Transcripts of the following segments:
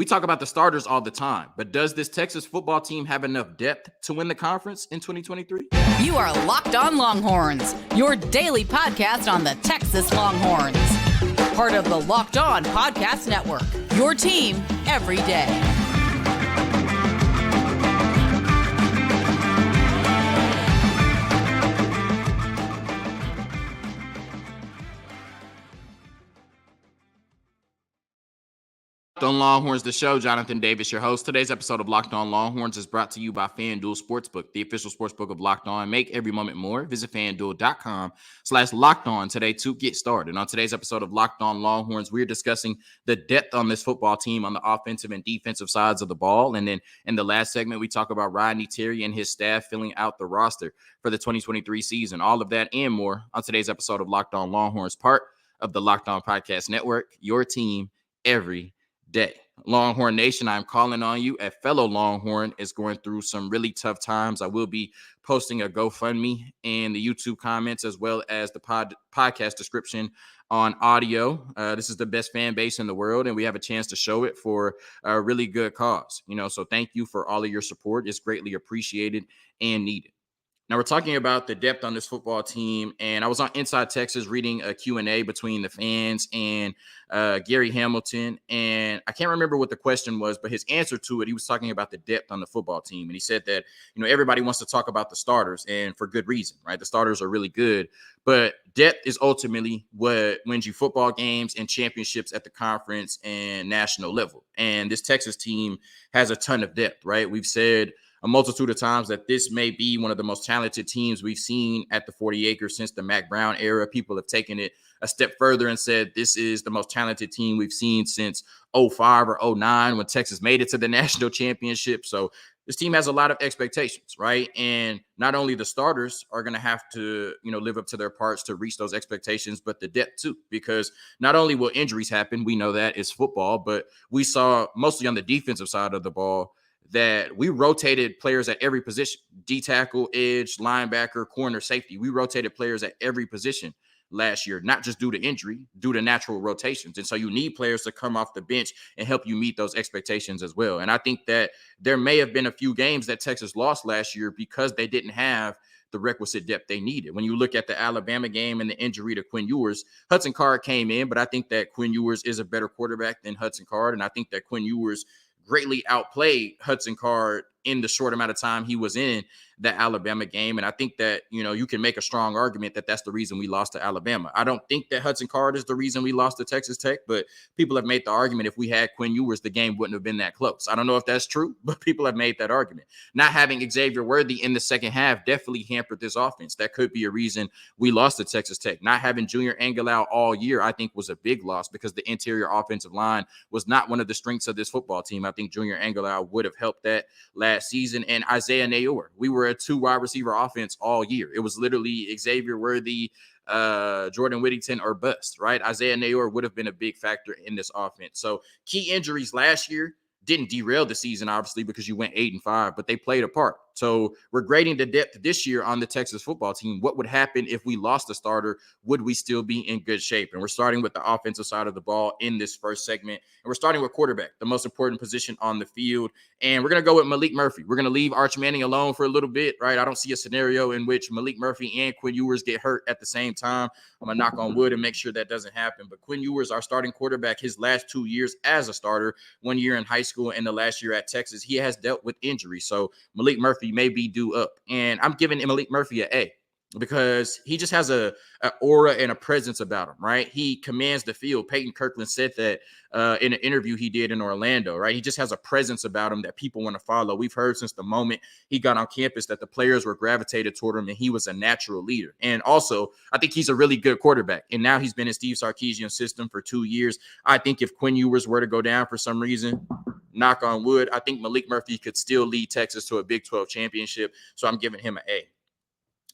We talk about the starters all the time, but does this Texas football team have enough depth to win the conference in 2023? You are Locked On Longhorns, your daily podcast on the Texas Longhorns. Part of the Locked On Podcast Network, your team every day. Locked On Longhorns, the show. Jonathan Davis, your host. Today's episode of Locked On Longhorns is brought to you by FanDuel Sportsbook, the official sportsbook of Locked On. Make every moment more. Visit FanDuel.com/LockedOn today to get started. On today's episode of Locked On Longhorns, we're discussing the depth on this football team on the offensive and defensive sides of the ball. And then in the last segment, we talk about Rodney Terry and his staff filling out the roster for the 2023 season. All of that and more on today's episode of Locked On Longhorns, part of the Locked On Podcast Network, your team every day. Longhorn Nation, I'm calling on you. A fellow Longhorn is going through some really tough times. I will be posting a GoFundMe in the YouTube comments as well as the podcast description on audio. This is the best fan base in the world, and we have a chance to show it for a really good cause. So thank you for all of your support. It's greatly appreciated and needed. Now, we're talking about the depth on this football team, and I was on Inside Texas reading a Q&A between the fans and Gary Hamilton, and I can't remember what the question was, but his answer to it, he was talking about the depth on the football team, and he said that, everybody wants to talk about the starters, and for good reason, right? The starters are really good, but depth is ultimately what wins you football games and championships at the conference and national level, and this Texas team has a ton of depth, right? We've said a multitude of times that this may be one of the most talented teams we've seen at the 40 acres since the Mack Brown era. People have taken it a step further and said this is the most talented team we've seen since 05 or 09 when Texas made it to the national championship. So this team has a lot of expectations, right? And not only the starters are going to have to, live up to their parts to reach those expectations, but the depth too, because not only will injuries happen, we know that it's football, but we saw mostly on the defensive side of the ball that we rotated players at every position, D tackle, edge, linebacker, corner, safety. We rotated players at every position last year, not just due to injury, due to natural rotations. And so you need players to come off the bench and help you meet those expectations as well. And I think that there may have been a few games that Texas lost last year because they didn't have the requisite depth they needed. When you look at the Alabama game and the injury to Quinn Ewers, Hudson Card came in, but I think that Quinn Ewers is a better quarterback than Hudson Card. And I think that Quinn Ewers greatly outplayed Hudson Card in the short amount of time he was in the Alabama game. And I think that, you can make a strong argument that that's the reason we lost to Alabama. I don't think that Hudson Card is the reason we lost to Texas Tech, but people have made the argument if we had Quinn Ewers, the game wouldn't have been that close. I don't know if that's true, but people have made that argument. Not having Xavier Worthy in the second half definitely hampered this offense. That could be a reason we lost to Texas Tech. Not having Junior Angelau all year, I think, was a big loss because the interior offensive line was not one of the strengths of this football team. I think Junior Angelau would have helped that last season. And Isaiah Nayor, we were a 2 wide receiver offense all year. It was literally Xavier Worthy, Jordan Whittington or bust, right? Isaiah Nayor would have been a big factor in this offense. So key injuries last year didn't derail the season, obviously, because you went 8-5, but they played a part. So we're grading the depth this year on the Texas football team. What would happen if we lost a starter? Would we still be in good shape? And we're starting with the offensive side of the ball in this first segment. And we're starting with quarterback, the most important position on the field. And we're going to go with Malik Murphy. We're going to leave Arch Manning alone for a little bit, right? I don't see a scenario in which Malik Murphy and Quinn Ewers get hurt at the same time. I'm going to knock on wood and make sure that doesn't happen. But Quinn Ewers, our starting quarterback, his last 2 years as a starter, 1 year in high school and the last year at Texas, he has dealt with injury. So Malik Murphy may be due up. And I'm giving Malik Murphy an A because he just has a aura and a presence about him, right? He commands the field. Peyton Kirkland said that in an interview he did in Orlando, right? He just has a presence about him that people want to follow. We've heard since the moment he got on campus that the players were gravitated toward him and he was a natural leader. And also, I think he's a really good quarterback. And now he's been in Steve Sarkisian's system for 2 years. I think if Quinn Ewers were to go down for some reason, knock on wood, I think Malik Murphy could still lead Texas to a Big 12 championship. So I'm giving him an A.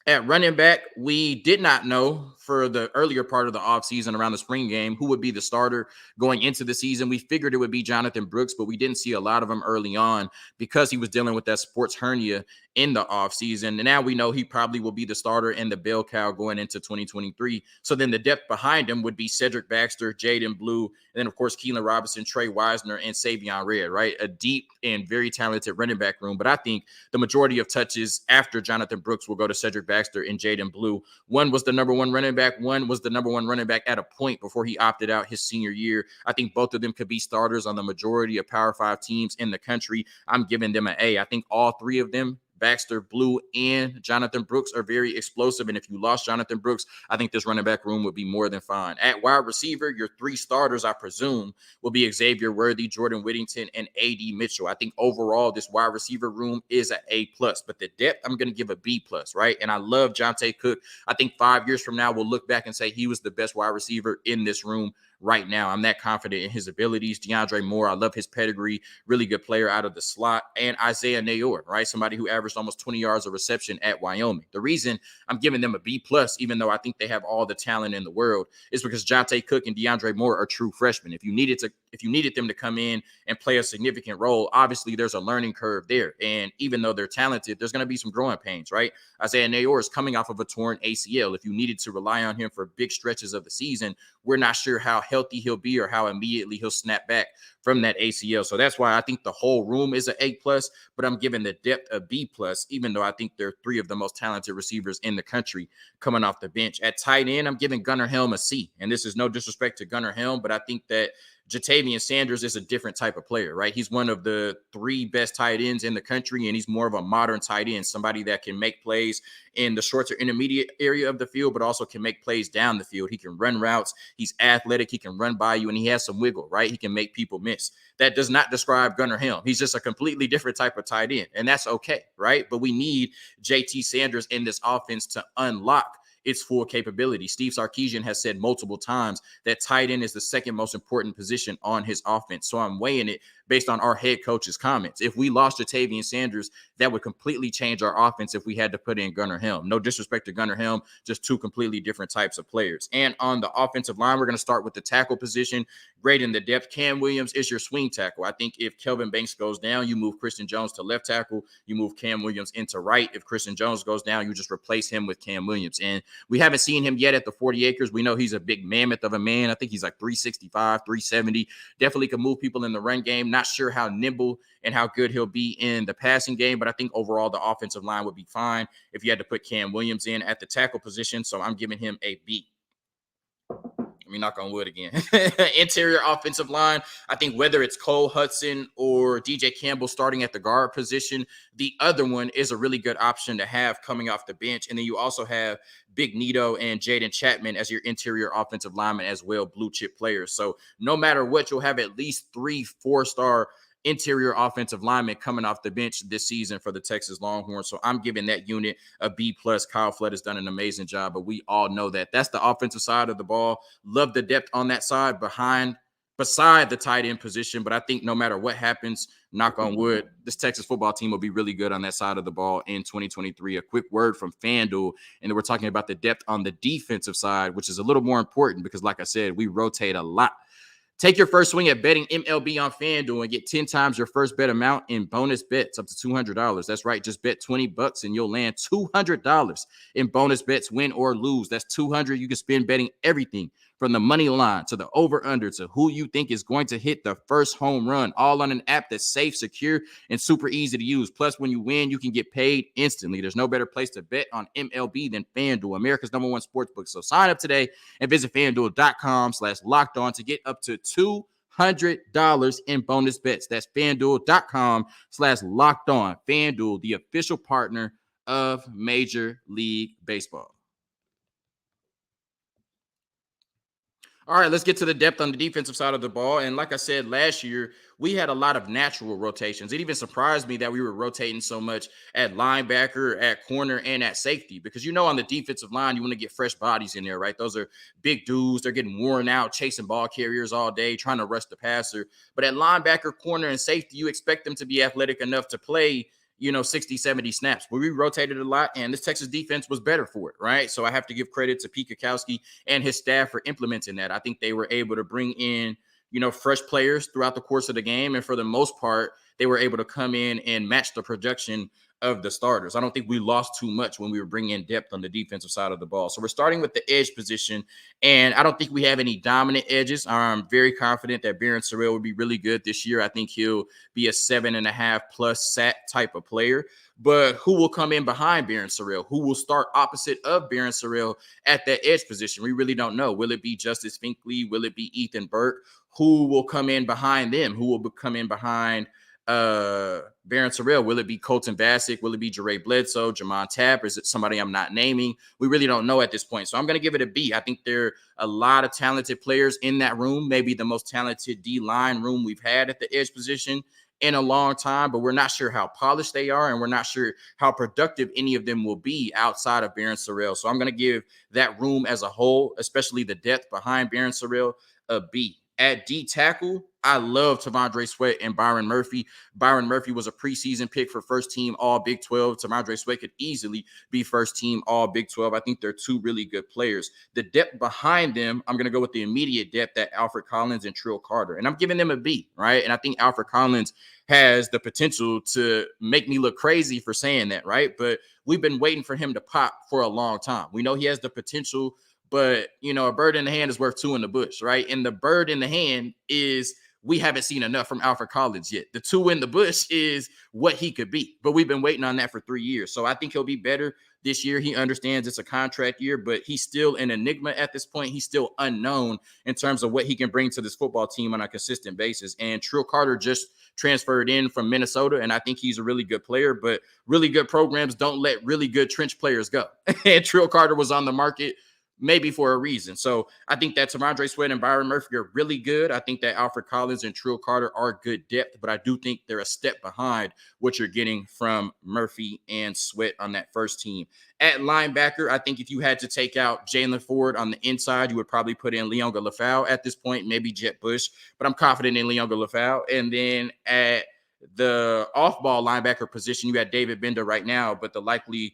At running back, we did not know for the earlier part of the offseason around the spring game who would be the starter going into the season. We figured it would be Jonathan Brooks, but we didn't see a lot of him early on because he was dealing with that sports hernia in the offseason. And now we know he probably will be the starter and the bell cow going into 2023. So then the depth behind him would be Cedric Baxter, Jaden Blue, and then, of course, Keelan Robinson, Trey Wisner, and Savion Red, right? A deep and very talented running back room. But I think the majority of touches after Jonathan Brooks will go to Cedric Baxter and Jaden Blue. One was the number one running back. One was the number one running back at a point before he opted out his senior year. I think both of them could be starters on the majority of Power 5 teams in the country. I'm giving them an A. I think all three of them, Baxter, Blue, and Jonathan Brooks, are very explosive. And if you lost Jonathan Brooks, I think this running back room would be more than fine. At wide receiver, your three starters, I presume, will be Xavier Worthy, Jordan Whittington, and A.D. Mitchell. I think overall, this wide receiver room is an A+, but the depth, I'm going to give a B+, right? And I love Jonte Cook. I think 5 years from now, we'll look back and say he was the best wide receiver in this room right now. I'm that confident in his abilities. DeAndre Moore, I love his pedigree, really good player out of the slot. And Isaiah Nayor, right? Somebody who averaged almost 20 yards of reception at Wyoming. The reason I'm giving them a B+, even though I think they have all the talent in the world, is because Jonte Cook and DeAndre Moore are true freshmen. If you needed them to come in and play a significant role, obviously there's a learning curve there. And even though they're talented, there's going to be some growing pains, right? Isaiah Nayor is coming off of a torn ACL. If you needed to rely on him for big stretches of the season, we're not sure how healthy he'll be or how immediately he'll snap back from that ACL. So that's why I think the whole room is an A+, but I'm giving the depth a B+, even though I think they're three of the most talented receivers in the country coming off the bench. At tight end, I'm giving Gunnar Helm a C. And this is no disrespect to Gunnar Helm, but I think that Jatavian Sanders is a different type of player, right? He's one of the three best tight ends in the country, and he's more of a modern tight end, somebody that can make plays in the short to intermediate area of the field, but also can make plays down the field. He can run routes. He's athletic. He can run by you, and he has some wiggle, right? He can make people miss. That does not describe Gunnar Helm. He's just a completely different type of tight end, and that's okay, right? But we need JT Sanders in this offense to unlock its full capability. Steve Sarkisian has said multiple times that tight end is the second most important position on his offense. So I'm weighing it based on our head coach's comments. If we lost Jatavian Sanders, that would completely change our offense if we had to put in Gunnar Helm. No disrespect to Gunnar Helm, just two completely different types of players. And on the offensive line, we're going to start with the tackle position. Great in the depth. Cam Williams is your swing tackle. I think if Kelvin Banks goes down, you move Christian Jones to left tackle. You move Cam Williams into right. If Christian Jones goes down, you just replace him with Cam Williams. And we haven't seen him yet at the 40 acres. We know he's a big mammoth of a man. I think he's like 365, 370. Definitely can move people in the run game. Not sure how nimble and how good he'll be in the passing game, but I think overall the offensive line would be fine if you had to put Cam Williams in at the tackle position. So I'm giving him a B. Let me knock on wood again. Interior offensive line, I think whether it's Cole Hudson or DJ Campbell starting at the guard position, the other one is a really good option to have coming off the bench. And then you also have Big Nito and Jaden Chapman as your interior offensive lineman as well, blue chip players. So no matter what, you'll have at least 3 4-star interior offensive lineman coming off the bench this season for the Texas Longhorns. So I'm giving that unit a B+. Kyle Flood has done an amazing job, but we all know that. That's the offensive side of the ball. Love the depth on that side beside the tight end position. But I think no matter what happens, knock on wood, this Texas football team will be really good on that side of the ball in 2023. A quick word from FanDuel, and then we're talking about the depth on the defensive side, which is a little more important because, like I said, we rotate a lot. Take your first swing at betting MLB on FanDuel and get 10 times your first bet amount in bonus bets up to $200. That's right. Just bet $20 and you'll land $200 in bonus bets, win or lose. That's $200 you can spend betting everything from the money line to the over-under to who you think is going to hit the first home run, all on an app that's safe, secure, and super easy to use. Plus, when you win, you can get paid instantly. There's no better place to bet on MLB than FanDuel, America's #1 sportsbook. So sign up today and visit FanDuel.com/lockedon to get up to $200 in bonus bets. That's FanDuel.com/lockedon. FanDuel, the official partner of Major League Baseball. All right, let's get to the depth on the defensive side of the ball. And like I said, last year, we had a lot of natural rotations. It even surprised me that we were rotating so much at linebacker, at corner, and at safety. Because, on the defensive line, you want to get fresh bodies in there, right? Those are big dudes. They're getting worn out, chasing ball carriers all day, trying to rush the passer. But at linebacker, corner, and safety, you expect them to be athletic enough to play 60, 70 snaps. But we rotated a lot, and this Texas defense was better for it, right? So I have to give credit to Pete Kwiatkowski and his staff for implementing that. I think they were able to bring in, fresh players throughout the course of the game. And for the most part, they were able to come in and match the production of the starters. I don't think we lost too much when we were bringing in depth on the defensive side of the ball. So we're starting with the edge position, and I don't think we have any dominant edges. I'm very confident that Barron Sorrell will be really good this year. I think he'll be a 7.5 plus sack type of player. But who will come in behind Barron Sorrell? Who will start opposite of Barron Sorrell at that edge position? We really don't know. Will it be Justice Finkley? Will it be Ethan Burke? Who will come in behind them? Who will come in behind Barron Sorrell? Will it be Colton Bassick? Will it be Jeray Bledsoe, Jamon Tapp? Or is it somebody I'm not naming? We really don't know at this point. So I'm going to give it a B. I think there are a lot of talented players in that room, maybe the most talented D-line room we've had at the edge position in a long time, but we're not sure how polished they are, and we're not sure how productive any of them will be outside of Barron Sorrell. So I'm going to give that room as a whole, especially the depth behind Barron Sorrell, a B. At D tackle, I love T'Vondre Sweat and Byron Murphy. Byron Murphy was a preseason pick for first team All Big 12. T'Vondre Sweat could easily be first team All Big 12. I think they're two really good players. The depth behind them, I'm going to go with the immediate depth at Alfred Collins and Trill Carter. And I'm giving them a B, right? And I think Alfred Collins has the potential to make me look crazy for saying that, right? But we've been waiting for him to pop for a long time. We know he has the potential, but, a bird in the hand is worth two in the bush, right? And the bird in the hand is we haven't seen enough from Alfred Collins yet. The two in the bush is what he could be, but we've been waiting on that for 3 years. So I think he'll be better this year. He understands it's a contract year, but he's still an enigma at this point. He's still unknown in terms of what he can bring to this football team on a consistent basis. And Trill Carter just transferred in from Minnesota, and I think he's a really good player, but really good programs don't let really good trench players go. And Trill Carter was on the market maybe for a reason. So I think that T'Vondre Sweat and Byron Murphy are really good. I think that Alfred Collins and Trill Carter are good depth, but I do think they're a step behind what you're getting from Murphy and Sweat on that first team. At linebacker, I think if you had to take out Jaylan Ford on the inside, you would probably put in Leonga Lafau at this point, maybe Jet Bush, but I'm confident in Leonga Lafau. And then at the off-ball linebacker position, you got David Bender right now, but the likely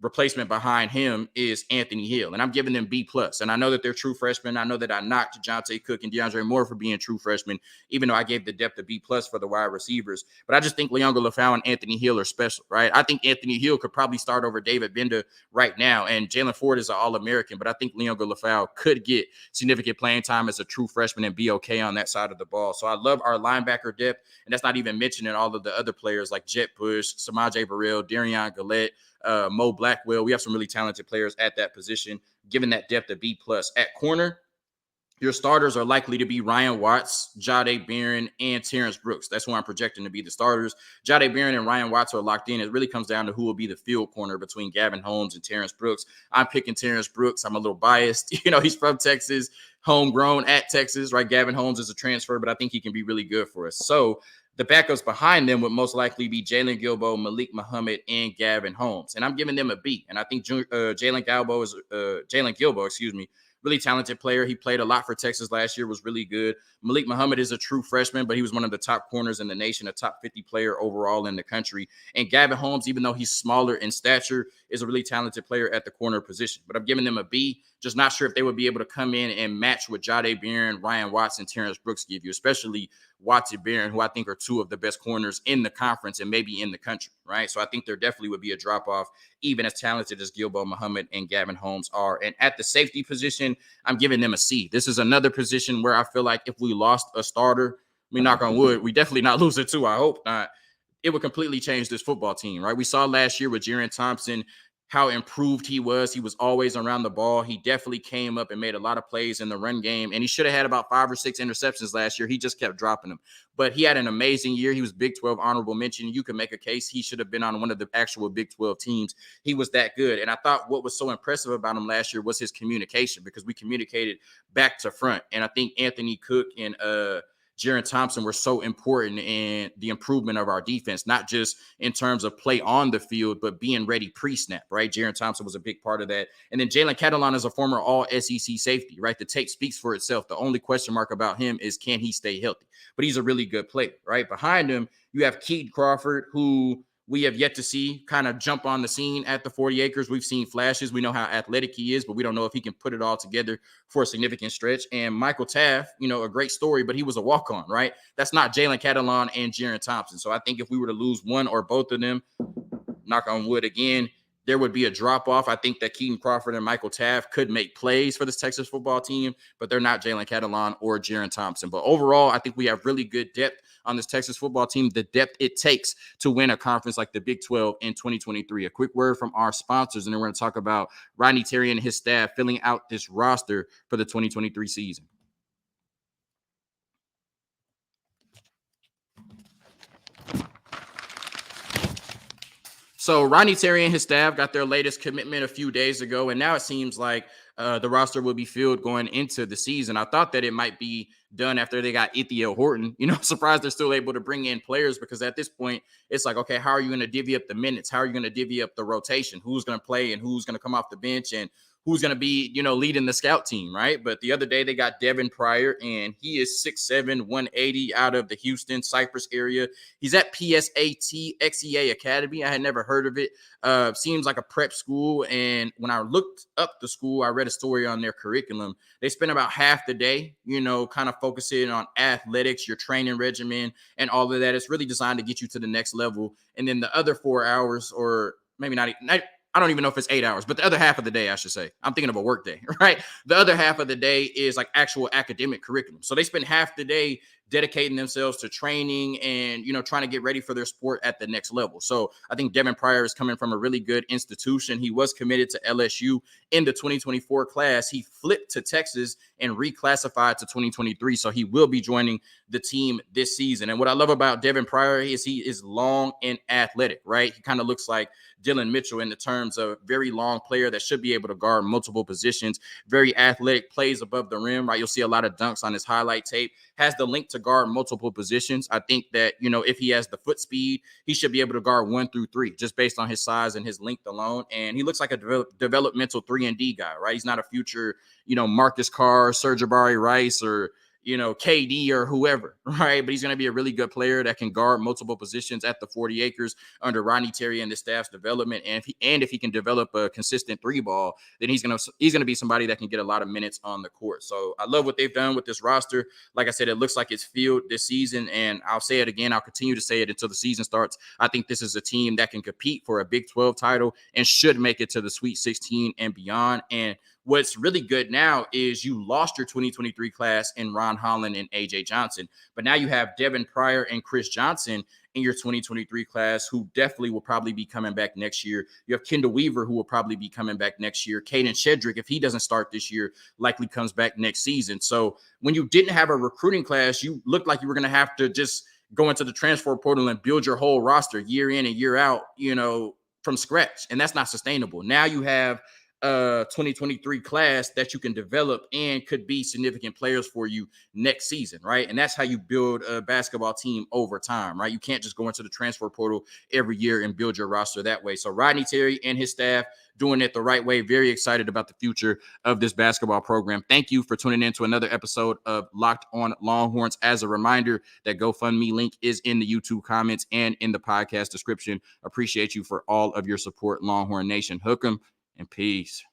replacement behind him is Anthony Hill, and I'm giving them B+. And I know that they're true freshmen. I know that I knocked Jonte Cook and DeAndre Moore for being true freshmen, even though I gave the depth a B+ for the wide receivers. But I just think Leonga Lafau and Anthony Hill are special, right? I think Anthony Hill could probably start over David Bender right now, and Jaylan Ford is an All-American, but I think Leonga Lafau could get significant playing time as a true freshman and be okay on that side of the ball. So I love our linebacker depth, and that's not even mentioning all of the other players like Jet Bush, Samaje Burrell, Darian Gillette, Mo Blackwell. We have some really talented players at that position, given that depth of B+. At corner, your starters are likely to be Ryan Watts, Jahdae Barron, and Terrence Brooks. That's who I'm projecting to be the starters. Jahdae Barron and Ryan Watts are locked in. It really comes down to who will be the field corner between Gavin Holmes and Terrence Brooks. I'm picking Terrence Brooks. I'm a little biased. He's from Texas, homegrown at Texas, right? Gavin Holmes is a transfer, but I think he can be really good for us. So the backups behind them would most likely be Jalen Gilbo, Malik Muhammad, and Gavin Holmes. And I'm giving them a B. And I think Jalen Gilbo, really talented player. He played a lot for Texas last year, was really good. Malik Muhammad is a true freshman, but he was one of the top corners in the nation, a top 50 player overall in the country. And Gavin Holmes, even though he's smaller in stature, is a really talented player at the corner position. But I'm giving them a B. Just not sure if they would be able to come in and match what Jahdae Barron, Ryan Watts, and Terrence Brooks give you, especially Watts and Barron, who I think are two of the best corners in the conference and maybe in the country, right? So I think there definitely would be a drop-off, even as talented as Gilbo Muhammad and Gavin Holmes are. And at the safety position, I'm giving them a C. This is another position where I feel like if we lost a starter, knock on wood, we definitely not lose it too. I hope not. It would completely change this football team, right? We saw last year with Jaren Thompson how improved he was. He was always around the ball. He definitely came up and made a lot of plays in the run game, and he should have had about 5 or 6 interceptions last year. He just kept dropping them. But he had an amazing year. He was Big 12 honorable mention. You can make a case he should have been on one of the actual Big 12 teams. He was that good. And I thought what was so impressive about him last year was his communication, because we communicated back to front. And I think Anthony Cook and Jaren Thompson were so important in the improvement of our defense, not just in terms of play on the field, but being ready pre-snap, right? Jaren Thompson was a big part of that. And then Jalen Catalon is a former all-SEC safety, right? The tape speaks for itself. The only question mark about him is, can he stay healthy? But he's a really good player, right? Behind him, you have Keaton Crawford, who we have yet to see kind of jump on the scene at the 40 acres. We've seen flashes. We know how athletic he is, but we don't know if he can put it all together for a significant stretch. And Michael Taft, a great story, but he was a walk-on, right? That's not Jalen Catalon and Jaron Thompson. So I think if we were to lose one or both of them, knock on wood again, there would be a drop-off. I think that Keaton Crawford and Michael Taft could make plays for this Texas football team, but they're not Jalen Catalon or Jaron Thompson. But overall, I think we have really good depth on this Texas football team, the depth it takes to win a conference like the Big 12 in 2023. A quick word from our sponsors, and then we're going to talk about Rodney Terry and his staff filling out this roster for the 2023 season. So Rodney Terry and his staff got their latest commitment a few days ago, and now it seems like the roster will be filled going into the season. I thought that it might be done after they got Ethiel Horton. Surprised they're still able to bring in players, because at this point, it's like, okay, how are you going to divvy up the minutes? How are you going to divvy up the rotation? Who's going to play and who's going to come off the bench, and who's going to be, leading the scout team, right? But the other day they got Devin Pryor, and he is 6'7", 180 out of the Houston, Cypress area. He's at PSAT XEA Academy. I had never heard of it. Seems like a prep school. And when I looked up the school, I read a story on their curriculum. They spend about half the day, kind of focusing on athletics, your training regimen, and all of that. It's really designed to get you to the next level. And then the other 4 hours, or maybe not, I don't even know if it's 8 hours, but the other half of the day, I should say, I'm thinking of a work day, right? The other half of the day is like actual academic curriculum. So they spend half the day dedicating themselves to training and, trying to get ready for their sport at the next level. So I think Devin Pryor is coming from a really good institution. He was committed to LSU in the 2024 class. He flipped to Texas and reclassified to 2023. So he will be joining the team this season. And what I love about Devin Pryor is he is long and athletic, right? He kind of looks like Dylan Mitchell in the terms of very long player that should be able to guard multiple positions, very athletic, plays above the rim, right? You'll see a lot of dunks on his highlight tape, has the link to guard multiple positions. I think that, if he has the foot speed, he should be able to guard 1 through 3 just based on his size and his length alone. And he looks like a developmental 3-and-D guy, right? He's not a future, Marcus Carr, Serge Jabari Rice, or KD or whoever, right? But he's going to be a really good player that can guard multiple positions at the 40 acres under Rodney Terry and the staff's development. And if he can develop a consistent 3-ball, then he's going to be somebody that can get a lot of minutes on the court. So I love what they've done with this roster. Like I said, it looks like it's filled this season, and I'll say it again. I'll continue to say it until the season starts. I think this is a team that can compete for a Big 12 title and should make it to the Sweet 16 and beyond. And what's really good now is you lost your 2023 class in Ron Holland and AJ Johnson, but now you have Devin Pryor and Chris Johnson in your 2023 class, who definitely will probably be coming back next year. You have Kendall Weaver, who will probably be coming back next year. Caden Shedrick, if he doesn't start this year, likely comes back next season. So when you didn't have a recruiting class, you looked like you were going to have to just go into the transfer portal and build your whole roster year in and year out, from scratch. And that's not sustainable. Now you have 2023 class that you can develop and could be significant players for you next season, right? And that's how you build a basketball team over time, right? You can't just go into the transfer portal every year and build your roster that way. So Rodney Terry and his staff doing it the right way. Very excited about the future of this basketball program. Thank you for tuning in to another episode of Locked On Longhorns. As a reminder, that GoFundMe link is in the YouTube comments and in the podcast description. Appreciate you for all of your support, Longhorn Nation. Hook 'em and peace.